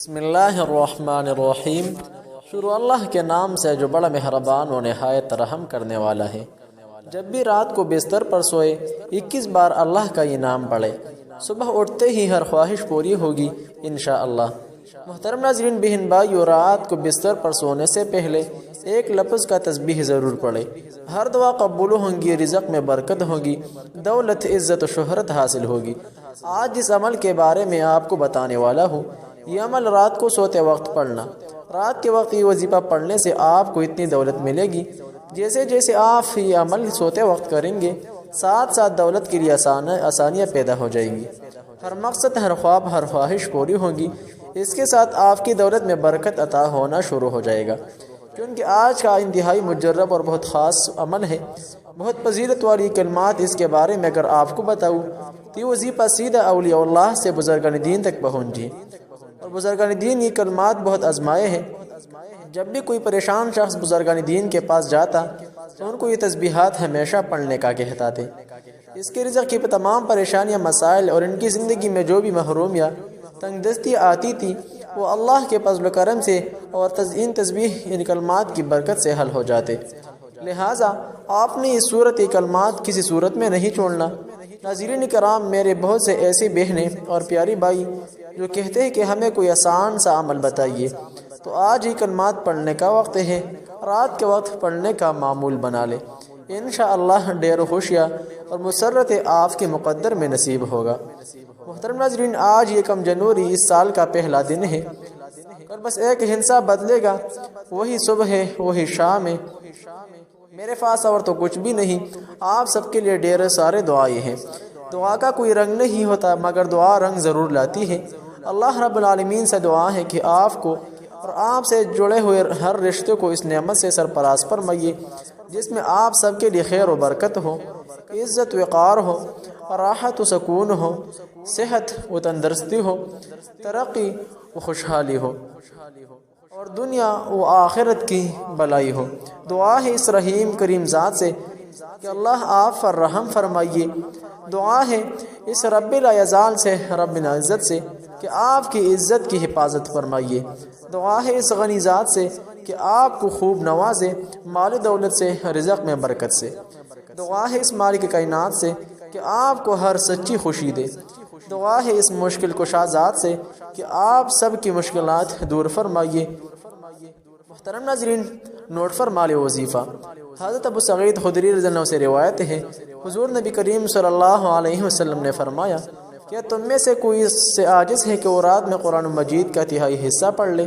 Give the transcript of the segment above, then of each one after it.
بسم اللہ الرحمن الرحیم۔ شروع اللہ کے نام سے جو بڑا مہربان و نہایت رحم کرنے والا ہے۔ جب بھی رات کو بستر پر سوئے 21 بار اللہ کا یہ نام پڑھے، صبح اٹھتے ہی ہر خواہش پوری ہوگی انشاءاللہ۔ محترم ناظرین، بہن بھائیو، رات کو بستر پر سونے سے پہلے ایک لفظ کا تسبیح ضرور پڑھے۔ ہر دعا قبول ہوں گی، رزق میں برکت ہوگی، دولت، عزت و شہرت حاصل ہوگی۔ آج جس عمل کے بارے میں آپ کو بتانے والا ہوں، یہ عمل رات کو سوتے وقت پڑھنا۔ رات کے وقت یہ وظیفہ پڑھنے سے آپ کو اتنی دولت ملے گی، جیسے جیسے آپ یہ عمل سوتے وقت کریں گے، ساتھ ساتھ دولت کے لیے آسانیاں پیدا ہو جائیں گی۔ ہر مقصد، ہر خواب، ہر خواہش پوری ہوگی۔ اس کے ساتھ آپ کی دولت میں برکت عطا ہونا شروع ہو جائے گا، کیونکہ آج کا انتہائی مجرب اور بہت خاص عمل ہے۔ بہت فضیلت والی کلمات اس کے بارے میں اگر آپ کو بتاؤں تو یہ وظیفہ سیدھا اولیاء اللہ سے بزرگان دین تک پہنچی، اور بزرگان دین یہ کلمات بہت آزمائے ہیں۔ جب بھی کوئی پریشان شخص بزرگان دین کے پاس جاتا تو ان کو یہ تسبیحات ہمیشہ پڑھنے کا کہتا تھے۔ اس کے رزق کی تمام پریشانیاں، مسائل اور ان کی زندگی میں جو بھی محرومیاں، تنگ دستی آتی تھی، وہ اللہ کے فضل و کرم سے اور ان تسبیح، ان کلمات کی برکت سے حل ہو جاتے۔ لہٰذا آپ نے یہ صورت، یہ کلمات کسی صورت میں نہیں چھوڑنا۔ ناظرین کرام، میرے بہت سے ایسے بہنیں اور پیاری بھائی جو کہتے ہیں کہ ہمیں کوئی آسان سا عمل بتائیے، تو آج ہی کلمات پڑھنے کا وقت ہے، رات کے وقت پڑھنے کا معمول بنا لے۔ انشاءاللہ ڈھیر خوشیاں اور مسرت آپ کے مقدر میں نصیب ہوگا۔ محترم ناظرین، آج یکم جنوری اس سال کا پہلا دن ہے، اور بس ایک ہنسا بدلے گا، وہی صبح ہے، وہی شام ہے۔ میرے پاس اور تو کچھ بھی نہیں، آپ سب کے لیے ڈھیر سارے دعائیں ہیں۔ دعا کا کوئی رنگ نہیں ہوتا، مگر دعا رنگ ضرور لاتی ہے۔ اللہ رب العالمین سے دعا ہے کہ آپ کو اور آپ سے جڑے ہوئے ہر رشتے کو اس نعمت سے سرفراز فرمائیے، جس میں آپ سب کے لیے خیر و برکت ہو، عزت وقار ہو، راحت و سکون ہو، صحت و تندرستی ہو، ترقی و خوشحالی ہو، اور دنیا و آخرت کی بھلائی ہو۔ دعا ہے اس رحیم کریم ذات سے کہ اللہ آپ پر رحم فرمائیے۔ دعا ہے اس رب لا یزال سے، رب العزت سے، کہ آپ کی عزت کی حفاظت فرمائیے۔ دعا ہے اس غنی ذات سے کہ آپ کو خوب نوازے، مال دولت سے، رزق میں برکت سے۔ دعا ہے اس مالک کائنات سے کہ آپ کو ہر سچی خوشی دے۔ دعا ہے اس مشکل کشا ذات سے کہ آپ سب کی مشکلات دور فرمائیے۔ محترم ناظرین، نوٹ فرما لے وظیفہ۔ حضرت ابو سعید خدری رضی اللہ عنہ سے روایت ہے، حضور نبی کریم صلی اللہ علیہ وسلم نے فرمایا، کیا تم میں سے کوئی اس سے عاجز ہے کہ وہ رات میں قرآن مجید کا تہائی حصہ پڑھ لے؟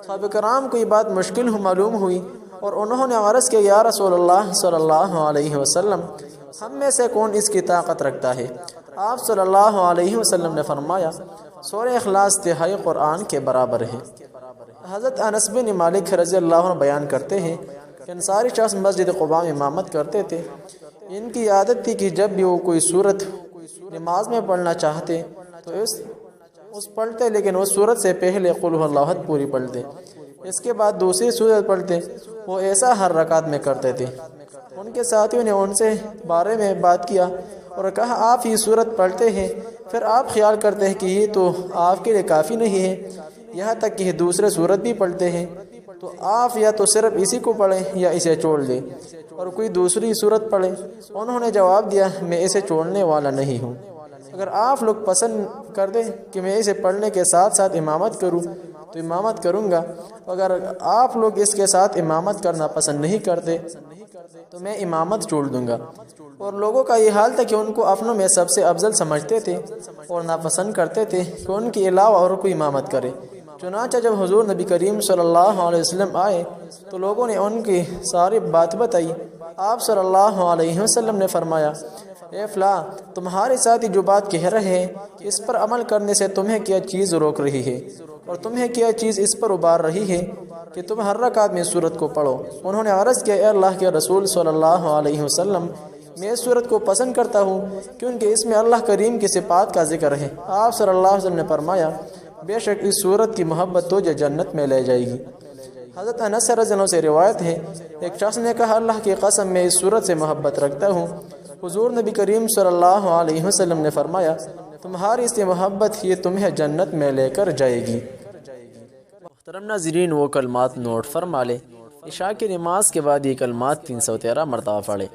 صحابہ کرام کو یہ بات مشکل معلوم ہوئی، اور انہوں نے عرض کیا، یا رسول اللہ صلی اللہ علیہ وسلم، ہم میں سے کون اس کی طاقت رکھتا ہے؟ آپ صلی اللہ علیہ وسلم نے فرمایا، سورہ اخلاص تہائی قرآن کے برابر ہے۔ حضرت انس بن مالک رضی اللہ عنہ بیان کرتے ہیں کہ انصاری شخص مسجد قباء میں امامت کرتے تھے۔ ان کی عادت تھی کہ جب بھی وہ کوئی سورت نماز میں پڑھنا چاہتے تو اس پڑھتے، لیکن اس سورت سے پہلے قل ھو اللہ احد پوری پڑھتے، اس کے بعد دوسری سورت پڑھتے۔ وہ ایسا ہر رکعت میں کرتے تھے۔ ان کے ساتھیوں نے ان سے بارے میں بات کیا اور کہا، آپ یہ سورت پڑھتے ہیں، پھر آپ خیال کرتے ہیں کہ یہ تو آپ کے لیے کافی نہیں ہے، یہاں تک کہ دوسرے سورت بھی پڑھتے ہیں، تو آپ یا تو صرف اسی کو پڑھیں یا اسے چھوڑ دیں اور کوئی دوسری سورت پڑھیں۔ انہوں نے جواب دیا، میں اسے چھوڑنے والا نہیں ہوں۔ اگر آپ لوگ پسند کر دیں کہ میں اسے پڑھنے کے ساتھ ساتھ امامت کروں تو امامت کروں گا، اگر آپ لوگ اس کے ساتھ امامت کرنا پسند نہیں کرتے تو میں امامت چھوڑ دوں گا۔ اور لوگوں کا یہ حال تھا کہ ان کو اپنوں میں سب سے افضل سمجھتے تھے اور ناپسند کرتے تھے کہ ان کے علاوہ اور کوئی امامت کرے۔ چنانچہ جب حضور نبی کریم صلی اللہ علیہ وسلم آئے تو لوگوں نے ان کی ساری بات بتائی۔ آپ صلی اللہ علیہ وسلم نے فرمایا، اے فلاں، تمہارے ساتھی جو بات کہہ رہے ہیں، اس پر عمل کرنے سے تمہیں کیا چیز روک رہی ہے، اور تمہیں کیا چیز اس پر ابار رہی ہے کہ تم ہر رکعت میں سورت کو پڑھو؟ انہوں نے عرض کیا، اے اللہ کے رسول صلی اللہ علیہ وسلم، میں اس سورت کو پسند کرتا ہوں کیونکہ اس میں اللہ کریم کی صفات کا ذکر ہے۔ آپ صلی اللہ علیہ وسلم نے فرمایا، بے شک اس سورت کی محبت تجھے جنت میں لے جائے گی۔ حضرت انس رضی اللہ عنہ سے روایت ہے، ایک شخص نے کہا، اللہ کی قسم میں اس سورت سے محبت رکھتا ہوں۔ حضور نبی کریم صلی اللہ علیہ وسلم نے فرمایا، تمہاری اس محبت یہ تمہیں جنت میں لے کر جائے گی۔ محترم ناظرین وہ کلمات نوٹ فرما لیں۔ عشاء کی نماز کے بعد یہ کلمات 313 مرتبہ پڑھے۔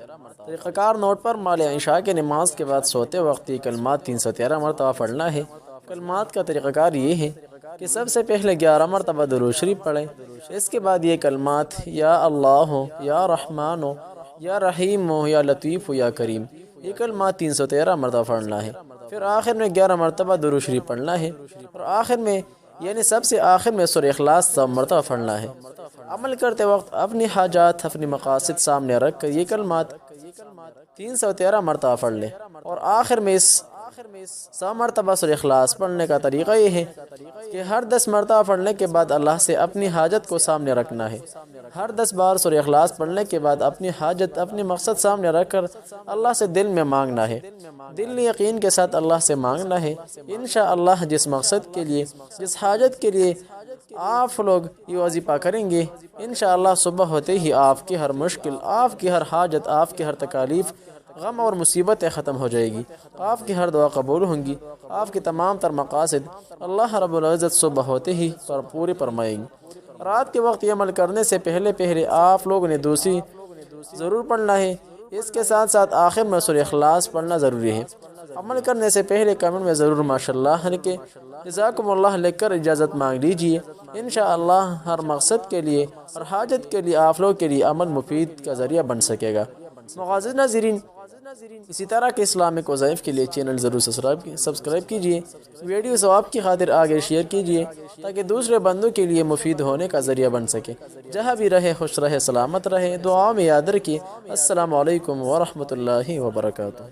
طریقہ کار نوٹ فرما لیں۔ عشاء کی نماز کے بعد سوتے وقت یہ کلمات 313 مرتبہ پڑھنا ہے۔ کلمات کا طریقہ کار یہ ہے کہ سب سے پہلے 11 مرتبہ درود شریف پڑھیں۔ اس کے بعد یہ کلمات یا اللہ ہو، یا رحمان ہو، یا رحیم ہو، یا لطیف ہو، یا کریم، یہ کلمات 313 مرتبہ پڑھنا ہے۔ پھر آخر میں 11 مرتبہ درود شریف پڑھنا ہے، اور آخر میں یعنی سب سے آخر میں سورہ اخلاص 100 مرتبہ پڑھنا ہے۔ عمل کرتے وقت اپنی حاجات، اپنی مقاصد سامنے رکھ کر یہ کلمات 313 مرتبہ پڑھ لیں، اور آخر میں اس 100 مرتبہ سورہ اخلاص پڑھنے کا طریقہ یہ ہے کہ ہر 10 مرتبہ پڑھنے کے بعد اللہ سے اپنی حاجت کو سامنے رکھنا ہے۔ ہر 10 بار سورہ اخلاص پڑھنے کے بعد اپنی حاجت، اپنی مقصد سامنے رکھ کر اللہ سے دل میں مانگنا ہے، دل یقین کے ساتھ اللہ سے مانگنا ہے۔ انشاءاللہ جس مقصد کے لیے، جس حاجت کے لیے آپ لوگ یہ وظیفہ کریں گے، انشاءاللہ صبح ہوتے ہی آپ کی ہر مشکل، آپ کی ہر حاجت، آپ کی ہر تکالیف، غم اور مصیبتیں ختم ہو جائے گی، آپ کی ہر دعا قبول ہوں گی، آپ کی تمام تر مقاصد اللہ رب العزت صبح ہوتے ہی پوری فرمائیں گی۔ رات کے وقت یہ عمل کرنے سے پہلے آپ لوگوں نے دوسری ضرور پڑھنا ہے۔ اس کے ساتھ ساتھ آخر میں سورہ اخلاص پڑھنا ضروری ہے۔ عمل کرنے سے پہلے کمنٹ میں ضرور ماشاءاللہ لکھیں، جزاکم اللہ لکھ کر اجازت مانگ لیجئے۔ انشاءاللہ ہر مقصد کے لیے اور حاجت کے لیے آپ لوگ کے لیے عمل مفید کا ذریعہ بن سکے گا۔ معزز ناظرین، اسی طرح کے اسلامک وظائف کے لیے چینل ضرور سبسکرائب کیجئے، ویڈیو ثواب کی خاطر آگے شیئر کیجئے تاکہ دوسرے بندوں کے لیے مفید ہونے کا ذریعہ بن سکے۔ جہاں بھی رہے خوش رہے، سلامت رہے، دعا میں یاد رکھیے۔ السلام علیکم ورحمۃ اللہ وبرکاتہ۔